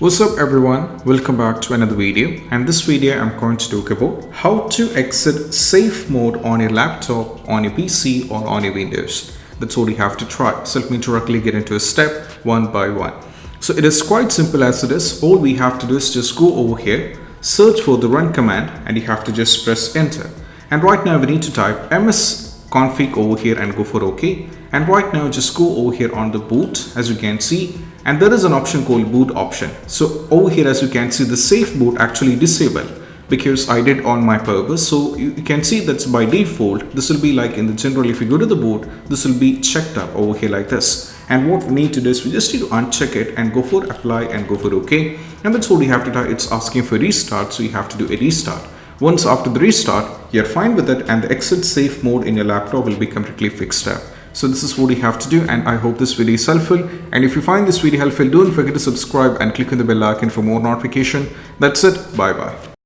What's up everyone, welcome back to another video, and this video I'm going to talk about how to exit safe mode on your laptop, on your PC or on your Windows. That's all you have to try. So let me directly get into a step one by one. So it is quite simple as it is. All we have to do is just go over here, search for the run command, and you have to just press enter. And right now we need to type msconfig over here and go for OK. And right now just go over here on the boot, as you can see, and there is an option called boot option. So over here, as you can see, the safe boot actually disabled because I did on my purpose. So you can see that's by default. This will be like in the general, if you go to the boot, this will be checked up over here like this. And what we need to do is we just need to uncheck it and go for apply and go for OK. And that's all you have to do. It's asking for restart, so you have to do a restart. Once after the restart, you're fine with it, and the exit safe mode in your laptop will be completely fixed up. So this is what you have to do, and I hope this video is helpful. And if you find this video helpful, don't forget to subscribe and click on the bell icon for more notification. That's it. Bye bye.